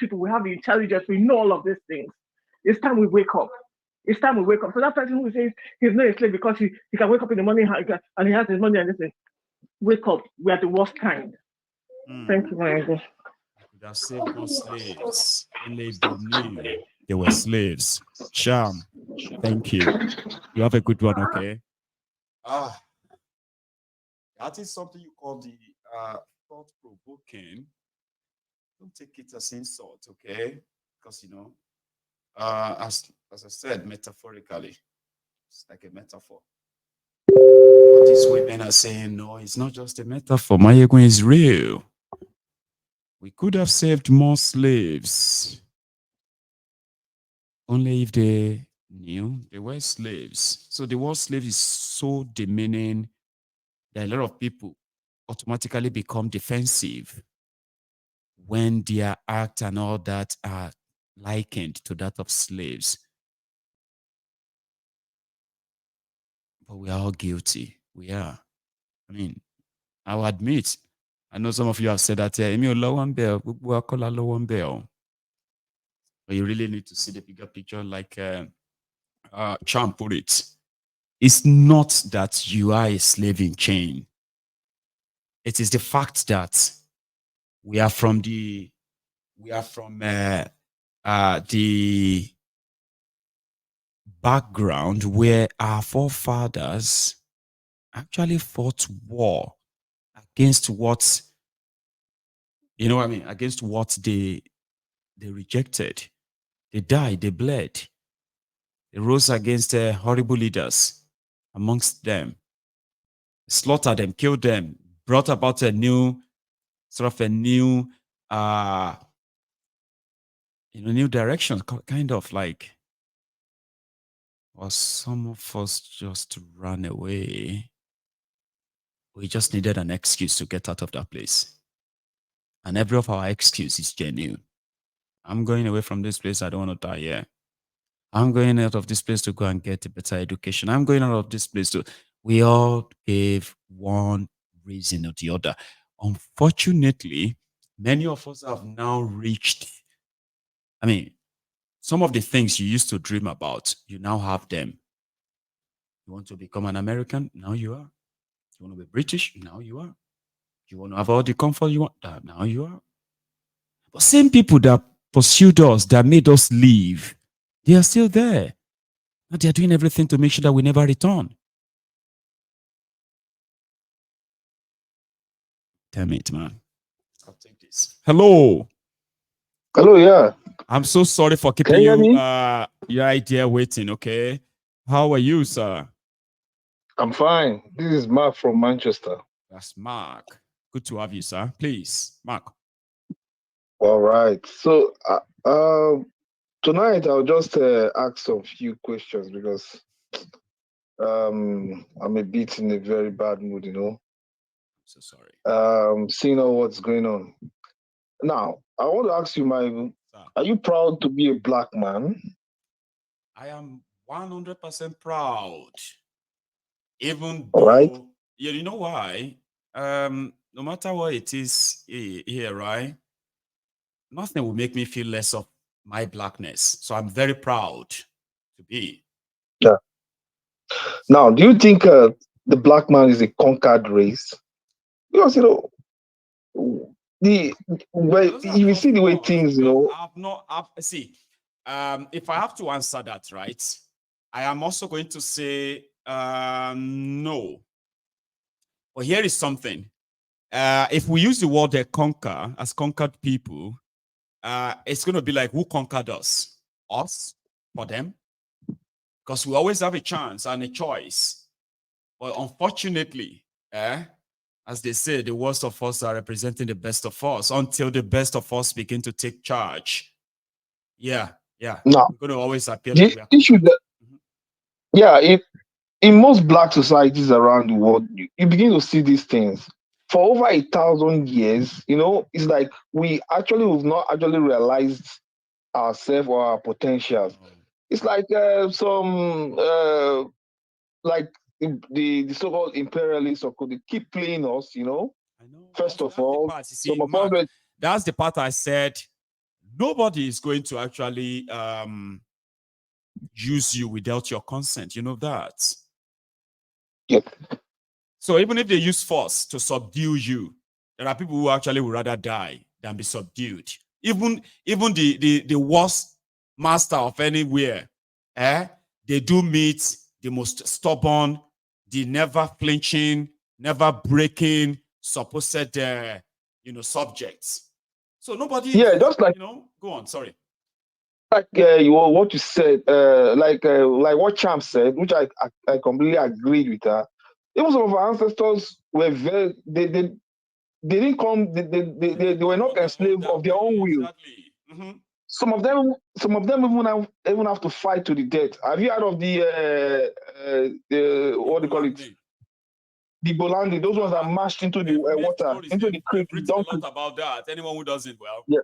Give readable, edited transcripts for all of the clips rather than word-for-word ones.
people, we have the intelligence, we know all of these things. It's time we wake up. It's time we wake up. So that person who says he's not a slave because he can wake up in the morning and he has his money and everything, wake up. We are the worst kind. Thank you, my uncle. Could have saved more slaves. Only if they knew they were slaves. Sham, thank you. You have a good one, okay? Ah, that is something you call the thought provoking. Don't take it as insult, okay? Because as I said, metaphorically, it's like a metaphor. But these women are saying, no, it's not just a metaphor. Mayegun is real. We could have saved more slaves. Only if they knew they were slaves. So the word slave is so demeaning that a lot of people automatically become defensive when their act and all that are likened to that of slaves. But we are all guilty. We are. I mean, I'll admit, I know some of you have said that, but you really need to see the bigger picture, like Champ put it. It's not that you are a slave in chain. It is the fact that we are from the background where our forefathers actually fought war against what against what they rejected. They died, they bled, they rose against horrible leaders amongst them, slaughtered them, killed them, brought about a new new direction, kind of like, or some of us just ran away. We just needed an excuse to get out of that place. And every of our excuse is genuine. I'm going away from this place. I don't want to die here. I'm going out of this place to go and get a better education. I'm going out of this place to. We all gave one reason or the other. Unfortunately, many of us have now reached, some of the things you used to dream about, you now have them. You want to become an American? Now you are. You want to be British? Now you are. You want to have all the comfort you want? Now you are. But same people that pursued us, that made us leave, they are still there. And they are doing everything to make sure that we never return. Damn it, man. I'll take this. Hello. Hello, yeah. I'm so sorry for keeping you your idea waiting, okay? How are you, sir? I'm fine. This is Mark from Manchester. That's Mark. Good to have you, sir. Please, Mark. All right. So tonight I'll just ask some few questions because I'm a bit in a very bad mood, I'm so sorry. Seeing all what's going on. Now, I want to ask you, are you proud to be a black man? I am 100% proud. Even All right. though, yeah, you know why? No matter what it is here, right? Nothing will make me feel less of my blackness. So I'm very proud to be. Yeah. Now, do you think the black man is a conquered race? Because you see the way things, see. If I have to answer that, right, I am also going to say no. But here is something. If we use the word conquer as conquered people, it's going to be like, who conquered us? Us? For them? Because we always have a chance and a choice. But unfortunately, as they say, the worst of us are representing the best of us until the best of us begin to take charge. Yeah. Now, we're going to always appear the like we are. issue in most black societies around the world, you begin to see these things. For over 1,000 years, it's like we've not actually realized ourselves or our potentials. It's like like the so-called imperialists, or could they keep playing us, I know. First of all, that's the part I said nobody is going to actually use you without your consent. You know that. Yep. So even if they use force to subdue you, there are people who actually would rather die than be subdued. Even the worst master of anywhere, they do meet the most stubborn, the never flinching, never breaking, supposed subjects. So nobody, Yeah, just like go on. Sorry. Like what you said, like what Champ said, which I completely agreed with her. Even some of our ancestors were very they didn't come they were not enslaved of their own will. Exactly. Mm-hmm. Some of them even have to fight to the death. Have you heard of the what do you call it? The Bolandi, those ones that marched into the water, into the creek. They've written a lot about that. Anyone who doesn't, well, yeah.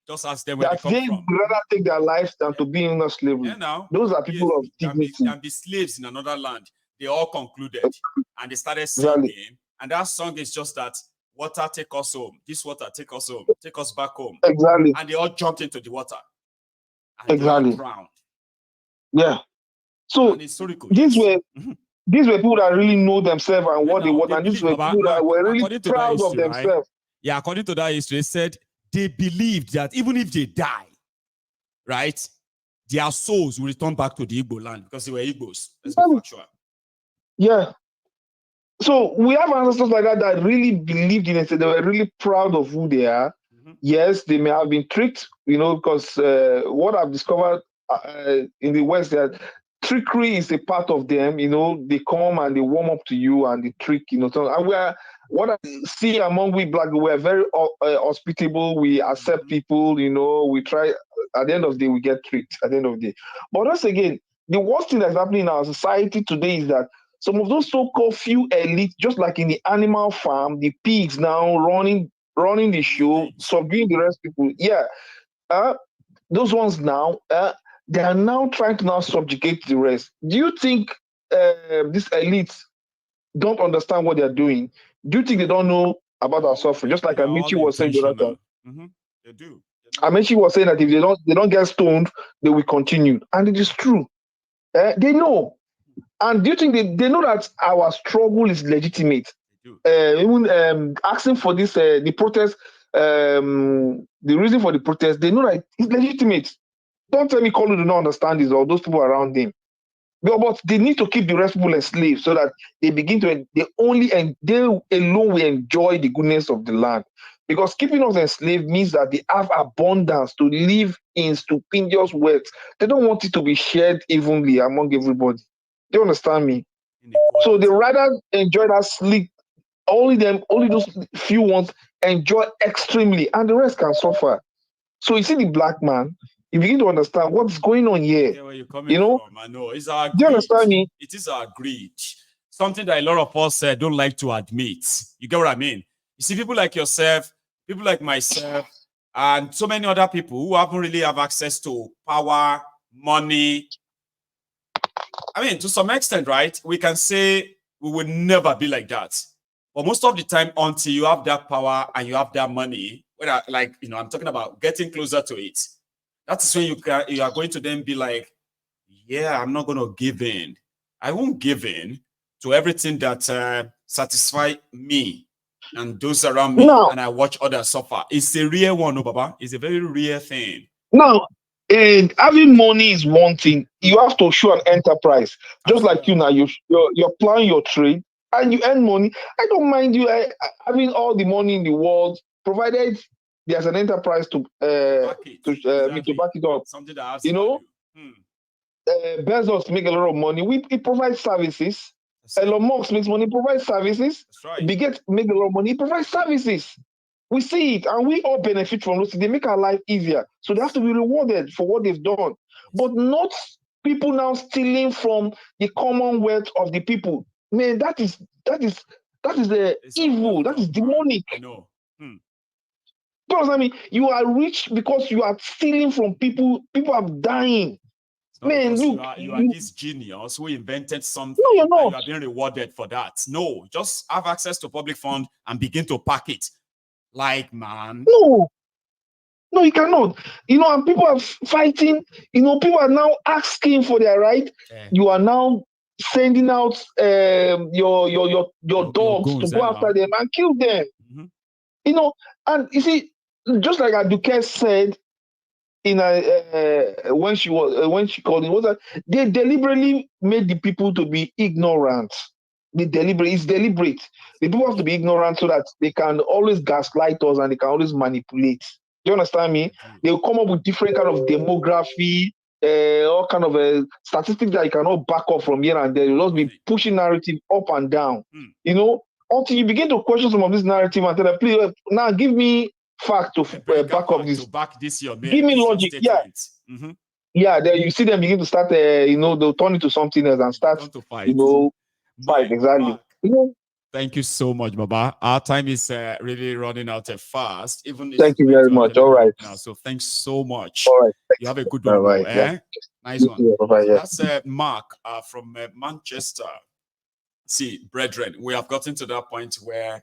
Just ask them where That they come from. rather take their lives than to be in a slavery. Yeah, now those are people of dignity. Can be slaves in another land. They all concluded and they started singing. And that song is just that water take us home. This water take us home. Take us back home. Exactly. And they all jumped into the water. And they all drowned. Yeah. So these were people that really know themselves and what they want. And these were people that were really proud of themselves. Right? Yeah, according to that history, they said they believed that even if they die, right, their souls will return back to the Igbo land because they were Igbos. Let's be factual. Yeah. So we have ancestors like that really believed in it. They were really proud of who they are. Mm-hmm. Yes, they may have been tricked, because what I've discovered in the West, that trickery is a part of them. They come and they warm up to you and they trick. So, and what I see among we Black, we are very hospitable. We accept people. We try. At the end of the day, we get tricked. At the end of the day, but once again, the worst thing that's happening in our society today is that some of those so-called few elite, just like in the animal farm, the pigs now running the show, subduing the rest of people. Yeah, those ones now, they are now trying to now subjugate the rest. Do you think these elites don't understand what they are doing? Do you think they don't know about our suffering? Just like Amici was saying the other time. Mm-hmm. They do. Amici was saying that if they don't get stoned, they will continue, and it is true. They know. And do you think they know that our struggle is legitimate? Even asking for this, the protest, the reason for the protest, they know that it's legitimate. Don't tell me Kolu do not understand this or those people around him. But they need to keep the rest people enslaved so that they begin to, they alone will enjoy the goodness of the land. Because keeping us enslaved means that they have abundance to live in stupendous wealth. They don't want it to be shared evenly among everybody. Do you understand me? So they rather enjoy that sleep. Only those few ones enjoy extremely, and the rest can suffer. So you see the black man, you begin to understand what's going on here. Yeah, where you're coming from. I know. It's our greed. Do you understand me? It is our greed. Something that a lot of us don't like to admit. You get what I mean? You see, people like yourself, people like myself, and so many other people who haven't really have access to power, money. I mean, to some extent, right? We can say we will never be like that. But most of the time, until you have that power and you have that money, I'm talking about getting closer to it. That's when you are going to then be like, yeah, I'm not going to give in. I won't give in to everything that satisfy me and those around me, and I watch others suffer. It's a real one, no, Baba. It's a very real thing. Now, and having money is one thing. You have to show an enterprise. Just like you now, you're planning your trade and you earn money. I don't mind you having all the money in the world, provided there's an enterprise to back it up. Something that has Bezos make a lot of money. He provides services. Elon Musk makes money, provides services. That's right. Bill Gates make a lot of money, he provides services. We see it, and we all benefit from those. They make our life easier. So they have to be rewarded for what they've done. But not people now stealing from the commonwealth of the people. Man, that is the evil. That is demonic. I know. Because I mean, you are rich because you are stealing from people. People are dying. Man, look, you are this genius who invented something. No, you're not. And you are being rewarded for that. No, just have access to public fund and begin to pack it. Like, man. No. No, you cannot. And people are fighting. People are now asking for their right. Yeah. You are now sending out your dogs to goons, go after them and kill them. Mm-hmm. And you see, just like Aduke said in when she called it, was that they deliberately made the people to be ignorant. It's deliberate. The people have to be ignorant so that they can always gaslight us and they can always manipulate. Do you understand me? They'll come up with different kind of demography, all kind of statistics that you cannot back up from here and there. You'll just be pushing narrative up and down. Until you begin to question some of this narrative and tell them, please, now give me fact to back up this. To back this your give me logic. Yeah. Mm-hmm. Yeah, then you see them begin to start, they'll turn into something else and start, to fight. Fight, exactly. Thank you so much, Baba. Our time is really running out fast. Thank you very much. All right. Now, so thanks so much. All right. You have a good one. Right. Yeah. Nice one. Yeah, bye-bye, yeah. That's Mark from Manchester. See, brethren, we have gotten to that point where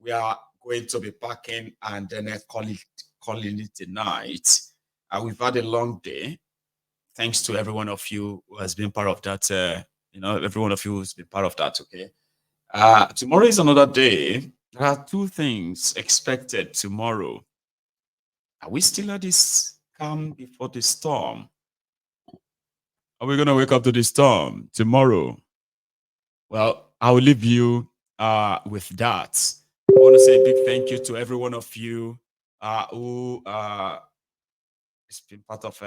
we are going to be packing and then calling it a night. We've had a long day. Thanks to every one of you who has been part of that. Every one of you who's been part of that. Okay. Tomorrow is another day. There are two things expected tomorrow. Are we still at this calm before the storm? Are we going to wake up to the storm tomorrow? Well, I will leave you with that. I want to say a big thank you to every one of you who has been part of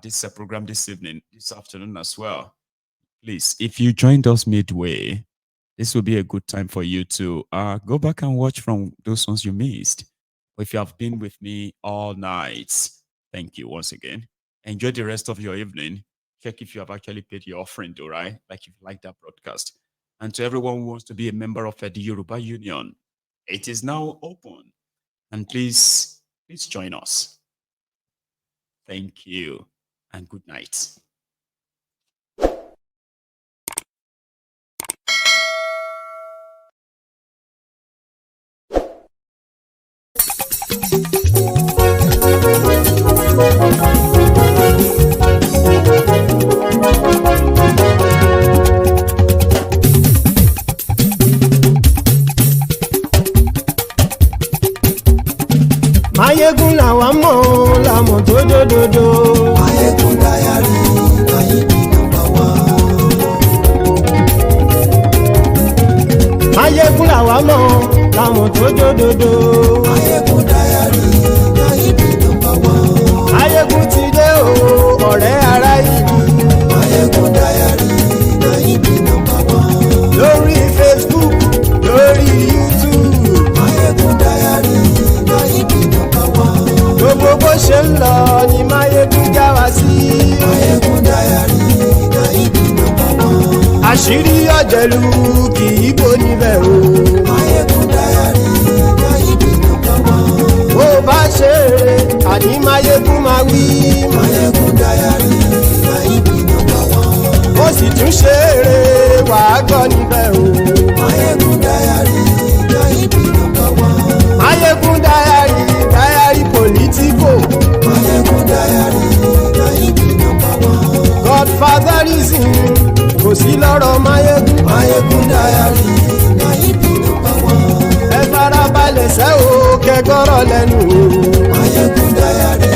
this program this afternoon as well. Please, if you joined us midway, this will be a good time for you to go back and watch from those ones you missed. But if you have been with me all night, thank you once again. Enjoy the rest of your evening. Check if you have actually paid your offering, though, right? Like if you like that broadcast. And to everyone who wants to be a member of the Yoruba Union, it is now open. And please join us. Thank you and good night. Mayegun làwa mọ̀ làmọ̀ tó dòdòdò. Mayegun Diary Nayibi #1. Mayegun làwa mọ̀ làmọ̀ tó dòdòdò. Mayegun Diary Nayibi #1. Mayegun ti dé o ọ̀rẹ́ ara yìí. Mayegun Diary Nayibi #1. Lórí Facebook, lórí YouTube. Mayegun Diary Nayibi #1. Gbogbo bó ṣe ń lọ ni Mayegun já wa sí. Mayegun Diary Nayibi #1. Àṣírí ọ̀jẹ̀lú kì í bò níbẹ̀ o. Mayegun Diary Nayibi #1. Bó bá ṣe eré àní Mayegun máa wí. Mayegun Diary Nayibi #1. Ó sì tún ṣe eré wàá gbọ́ níbẹ̀ o. Mayegun Diary Nayibi #1. Mayegun Diary politico. Mayegun Diary Nayibi #1. Godfatherism kò sí lọ́rọ̀ Mayegun. Mayegun Diary Nayibi #1. Ẹ farabalẹ̀ sẹ́ o kẹgọ́rọ̀ lẹ́nu o. Mayegun Diary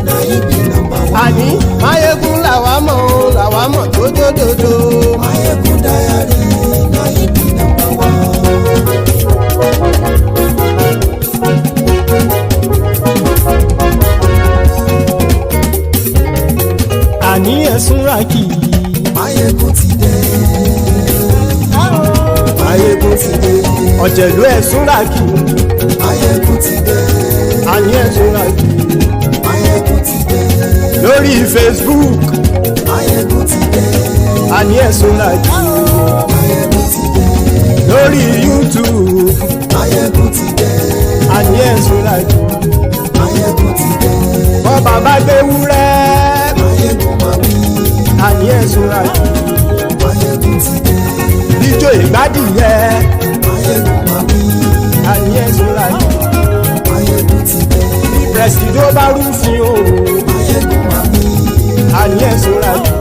Nayibi #1. Àní Mayegun làwa mọ̀ tó dòdòdò. Mayegun Diary Nayibi #1. Àní ẹ̀sùn ràkì. Mayegun ti dé. Mayegun ti dé. Ọ̀jẹ̀lú ẹ̀sùn ràkì. Mayegun ti dé. Àní ẹ̀sùn ràkì. Mayegun ti dé. Lórí Facebook. Mayegun ti dé. Àní ẹ̀sùn ràkì. Mayegun ti dé. Lórí YouTube. Mayegun ti dé. Àní ẹ̀sùn ràkì. Mayegun ti dé. Bọ́ bàbá gbé wúrẹ́. Mayegun máa wí. Àní ẹ̀sùn ràkì. Mayegun ti dé. Ijó ìgbádìyẹ. Mayegun máa wí. Àní ẹ̀sùn ràkì. Mayegun ti dé. tẹ́sídó bá rúfin o Máyégún máa wí. àní ẹ̀ ṣọ́ra kí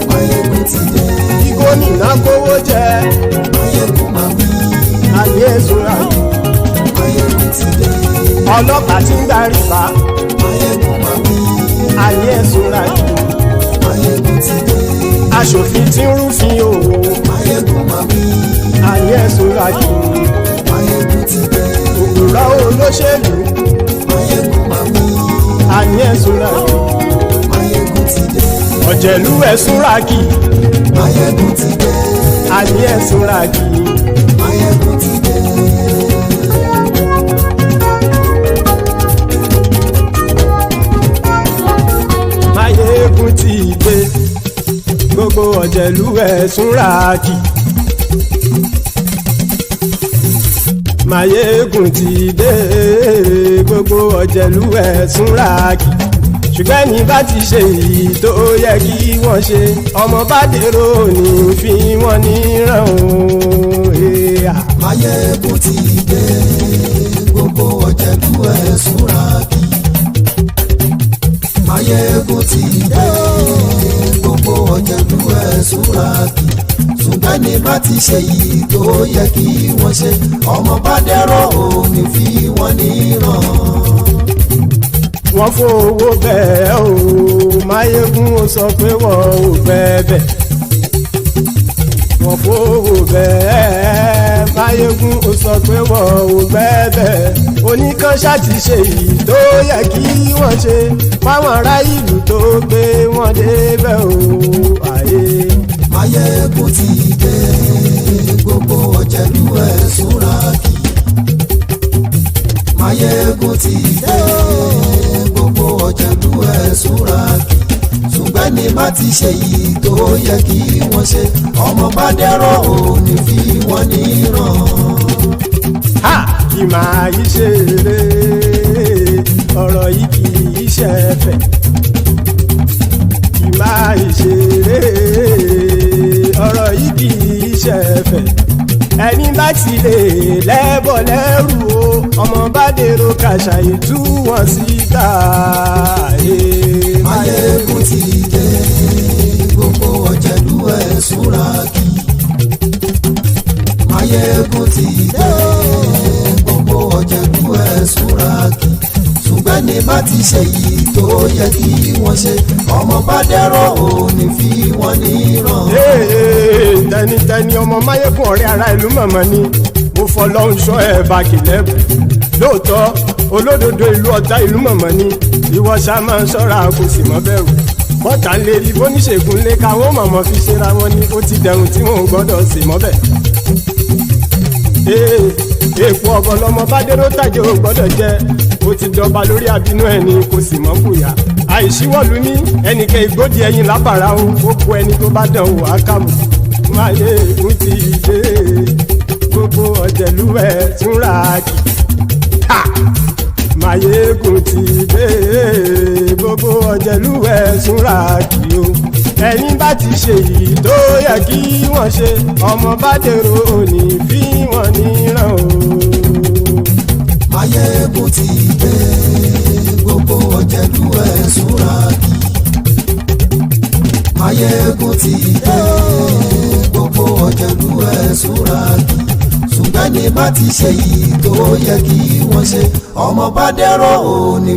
Máyégún ti dé. bí gómìnà kówó jẹ Máyégún máa wí. àní ẹ̀ ṣọ́ra kí Máyégún ti dé. ọlọ́pàá tí ń gba rìbá Máyégún máa wí. àní ẹ̀ ṣọ́ra kí Máyégún ti dé. aṣòfin tí ń rúfin o Máyégún máa wí. àní ẹ̀ ṣọ́ra kí Máyégún ti dé. òkúra olóṣèlú Máyégún máa wí. àní ẹ̀ ṣọ́ra kí Máyégún ti dé. ọ̀jẹ̀lú ẹ̀ ṣọ́ra kí Máyégún ti dé. àní ẹ̀ ṣọ́ra kí. Máyégún ti dé. Máyégún ti dé gbogbo ọ̀jẹ̀lú ẹ̀ ṣọ́ra kí. Máyégún ti dé gbogbo ọ̀jẹ̀lú ẹ̀ ṣọ́ra kí. ṣùgbọ́n ní bá ti ṣe èyí tó yẹ kí wọ́n ṣe ọmọ bá dèrò ní fi wọ́n níran o. Máyégún ti dé. Gbogbo ọ̀jẹ̀lú ẹ̀ ṣọ́ra kí. Máyégún ti dé. Gbogbo ọ̀jẹ̀lú ẹ̀ ṣọ́ra kí. ṣùgbọ́n ní bá ti ṣe yìí tó yẹ kí wọ́n ṣe ọmọ bá dẹ́rọ̀ ò ní fi wọ́n níran. wọ́n fowó bẹ́ẹ̀ o Máyégún ó sọ pé wọ́n ò bẹ́ẹ̀ wọ́n fowó bẹ́ẹ̀ Máyégún ó sọ pé wọ́n ò bẹ́ẹ̀ oníkan ṣáàtì ṣe èyí tó yẹ kí wọ́n ṣe fáwọn ará ìlú tó gbé wọn débẹ̀ o àyè. Máyégún ti dé gbogbo ọ̀jẹ̀lú ẹ̀ ṣọ́ra kí. Máyégún ti dé gbogbo ọ̀jẹ̀lú ẹ̀ ṣọ́ra kí. ṣùgbọ́n ní bá ti ṣe yìí tó yẹ kí wọ́n ṣe ọmọ bá dẹ́rọ̀ ò ní fi wọ́n níran. ha kì máa yí ṣe eré ọ̀rọ̀ yìí kì í ṣe ẹ̀fẹ̀ kì máa yí ṣe eré ọ̀rọ̀ yìí kì í ṣe ẹ̀fẹ̀ ẹni bá ti lè lẹ́bọ̀ lẹ́rù o ọmọ bá dèrò kàṣàyè tú wọn síta. Máyégún ti dé gbogbo ọ̀jẹ̀lú ẹ̀ ṣọ́ra kí. Máyégún ti dé gbogbo ọ̀jẹ̀lú ẹ̀ ṣọ́ra kí. ṣùgbọ́n ní bá ti ṣe yìí tó yẹ kí wọ́n ṣe ọmọ bá dẹ́rọ̀ ò ní fi wọ́n níran. tẹnitẹni ọmọ Máyégún ọ̀rẹ́ ara ìlú mọ̀mọ́ ni mo fọlọ́hún ṣọ́ ẹ̀ bá kìlẹ́bù lóòótọ́ olódodo ìlú ọ̀tá ìlú mọ̀mọ́ ni ìwọ ṣá máa ń ṣọ́ra kò sì mọ́ bẹ̀rù bọ́tà ń lè rí bóníṣègùn lé káwọn mọ̀mọ́ fi ṣera wọn ni ó ti dẹrùn tí wọn ò gbọ́dọ̀ sì mọ́ bẹ̀. èèpo ọ̀bọ lọmọ bá dérò tàjẹ́ ò gbọ́dọ̀ jẹ́ ó ti dọba lórí abínú ẹni kò sì mọ́ fòyà àìsíwọ́lu ní ẹnìkẹ́ ìgbódì ẹyin lábàrá o ó kó ẹni tó bá dán o àkàmù. Máyégún ti dé gbogbo ọ̀jẹ̀lú ẹ̀ túnra kì. Máyégún ti dé gbogbo ọ̀jẹ̀lú ẹ̀ túnra kì o ẹni bá ti ṣe yìí tó yẹ kí wọ́n ṣe ọmọ bá dèrò òní fi wọ́n níran o. Máyégún ti dé gbogbo ọ̀jẹ̀lú ẹ̀ ṣọ́ra kí. Máyégún ti dé gbogbo ọ̀jẹ̀lú ẹ̀ ṣọ́ra kí. ṣùgbọ́n ní bá ti ṣe yìí tó yẹ kí wọ́n ṣe ọmọ bá dẹ́rọ̀ ò ní